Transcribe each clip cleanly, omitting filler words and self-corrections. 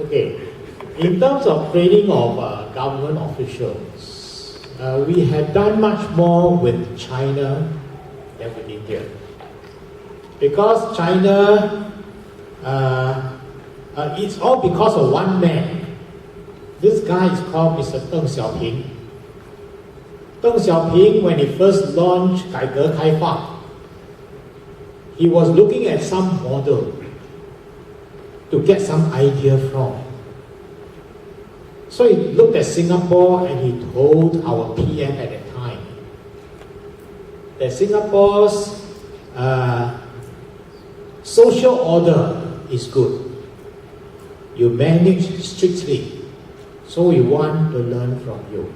Okay, in terms of training of government officials, we have done much more with China than with India. Because China, it's all because of one man. This guy is called Mr. Deng Xiaoping. Deng Xiaoping, when he first launched 改革开放, he was looking at some model to get some idea from. So he looked at Singapore and he told our PM at that time that Singapore's social order is good. You manage strictly. So we want to learn from you.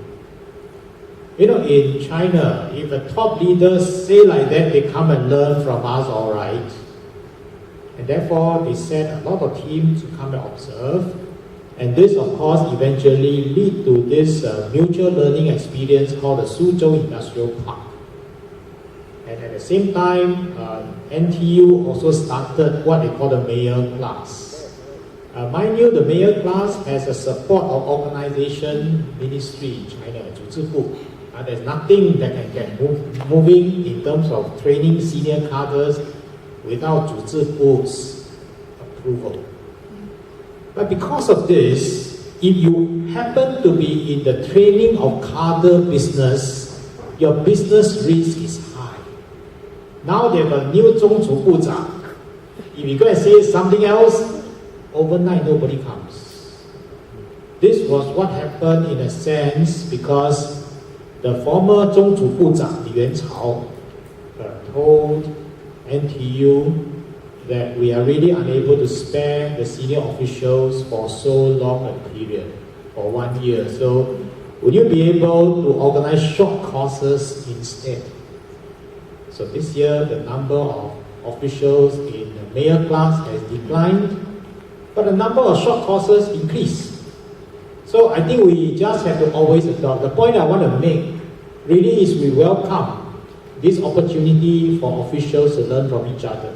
You know, in China, if the top leaders say like that, they come and learn from us, all right. And therefore, they sent a lot of teams to come and observe. And this, of course, eventually lead to this mutual learning experience called the Suzhou Industrial Park. And at the same time, NTU also started what they call the Mayor Class. Mind you, the Mayor Class has a support of organization ministry in China, 组织部. There's nothing that can get moving in terms of training senior cadres without 组织部's approval. But because of this, if you happen to be in the training of cadre business, your business risk is high. Now they have a new 中组部长. If you go and say something else, overnight nobody comes. This was what happened in a sense because the former 中组部长Li Yuanchao told NTU that we are really unable to spare the senior officials for so long a period, for 1 year. So would you be able to organize short courses instead? So this year the number of officials in the Mayor Class has declined, but the number of short courses increased. So I think we just have to always adopt. The point I want to make really is we welcome this opportunity for officials to learn from each other.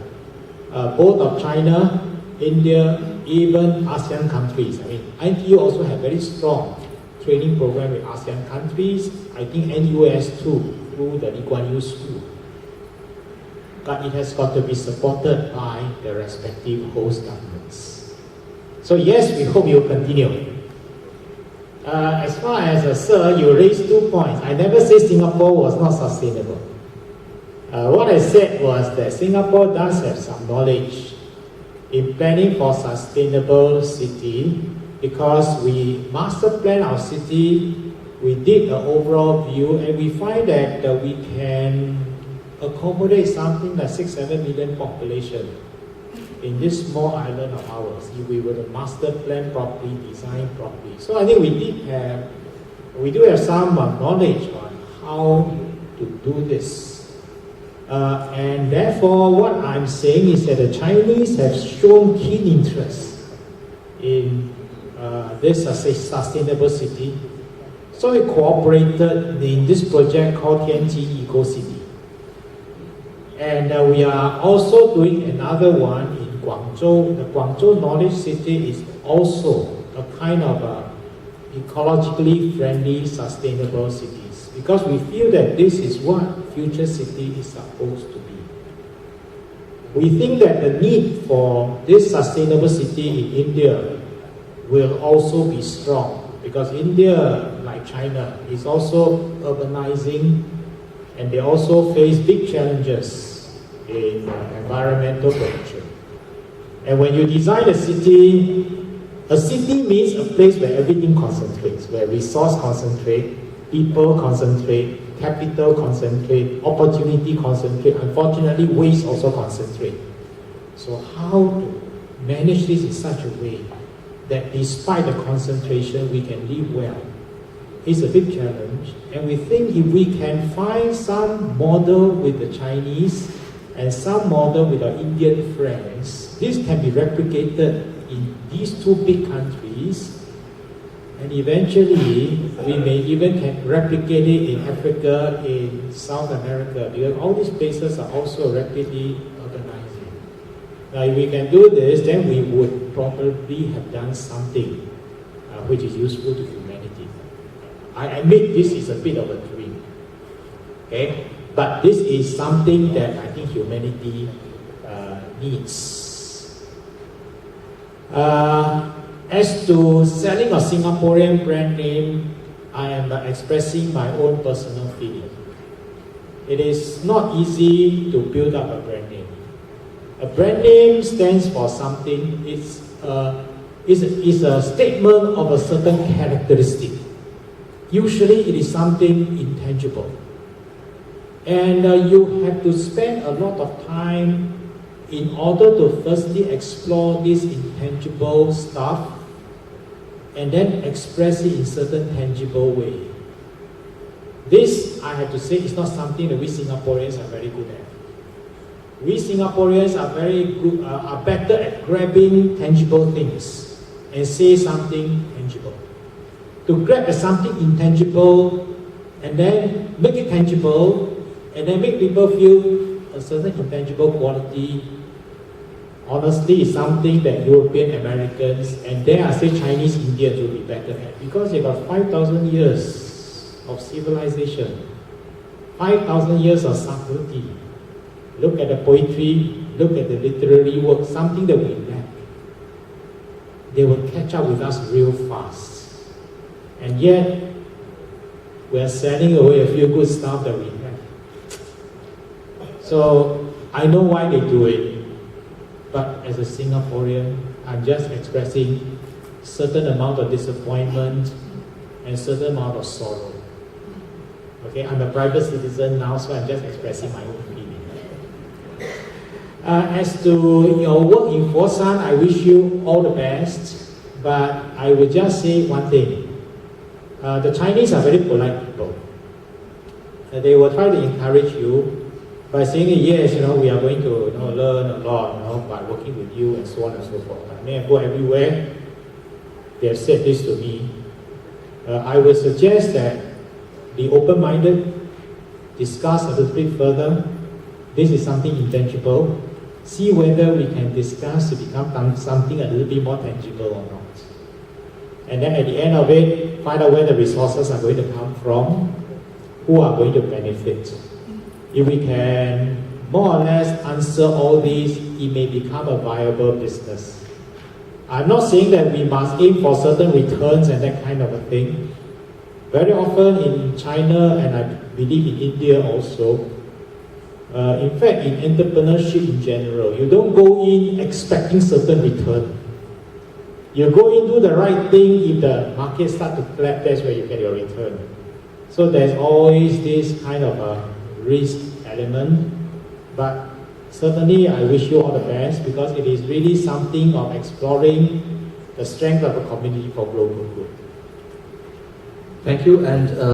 Both of China, India, even ASEAN countries. I mean, NTU also have very strong training program with ASEAN countries. I think NUS too, through the Lee Kuan Yew School. But it has got to be supported by the respective host governments. So yes, we hope you will continue. As far as sir, you raised 2 points. I never said Singapore was not sustainable. What I said was that Singapore does have some knowledge in planning for sustainable city because we master plan our city, we did an overall view, and we find that we can accommodate something like 6-7 million population in this small island of ours if we were to master plan properly, design properly. So I think we do have some knowledge on how to do this. And therefore, what I'm saying is that the Chinese have shown keen interest in this sustainable city. So we cooperated in this project called Tianjin Eco City. And we are also doing another one in Guangzhou. The Guangzhou Knowledge City is also a kind of ecologically friendly, sustainable cities. Because we feel that this is what future city is supposed to be. We think that the need for this sustainable city in India will also be strong. Because India, like China, is also urbanizing and they also face big challenges in environmental protection. And when you design a city means a place where everything concentrates, where resource concentrate, people concentrate, capital concentrate, opportunity concentrate, unfortunately waste also concentrate. So how to manage this in such a way that despite the concentration we can live well is a big challenge. And we think if we can find some model with the Chinese and some model with our Indian friends, this can be replicated in these two big countries, and eventually we may even can replicate it in Africa, in South America, because all these places are also rapidly urbanizing. Now, if we can do this, then we would probably have done something which is useful to humanity. I admit this is a bit of a dream, okay? But this is something that I think humanity needs. As to selling a Singaporean brand name, I am expressing my own personal feeling. It is not easy to build up a brand name. A brand name stands for something. It's a statement of a certain characteristic. Usually it is something intangible. And you have to spend a lot of time in order to firstly explore this intangible stuff and then express it in certain tangible way. This, I have to say, is not something that we Singaporeans are very good at. We Singaporeans are are better at grabbing tangible things and say something tangible. To grab at something intangible and then make it tangible and then make people feel a certain intangible quality, honestly, is something that European Americans and dare I say Chinese Indians will be better at, because they got 5,000 years of civilization, 5,000 years of subtlety. Look at the poetry, look at the literary work, something that we lack. They will catch up with us real fast. And yet, we are selling away a few good stuff that we have. So, I know why they do it. But as a Singaporean, I'm just expressing certain amount of disappointment and certain amount of sorrow. Okay, I'm a private citizen now, so I'm just expressing my own feeling. As to your work in Foshan, I wish you all the best, but I will just say one thing. The Chinese are very polite people. They will try to encourage you by saying, yes, we are going to learn a lot by working with you and so on and so forth. I may go everywhere. They have said this to me. I would suggest that be open-minded, discuss a little bit further. This is something intangible. See whether we can discuss to become something a little bit more tangible or not. And then at the end of it, find out where the resources are going to come from, who are going to benefit. If we can more or less answer all these, it may become a viable business. I'm not saying that we must aim for certain returns and that kind of a thing. Very often in China, and I believe in India also, in fact in entrepreneurship in general, you don't go in expecting certain return. You go in, do the right thing. If the market starts to clap, that's where you get your return. So there's always this kind of a risk element. But certainly I wish you all the best, because it is really something of exploring the strength of a community for global good. Thank you. And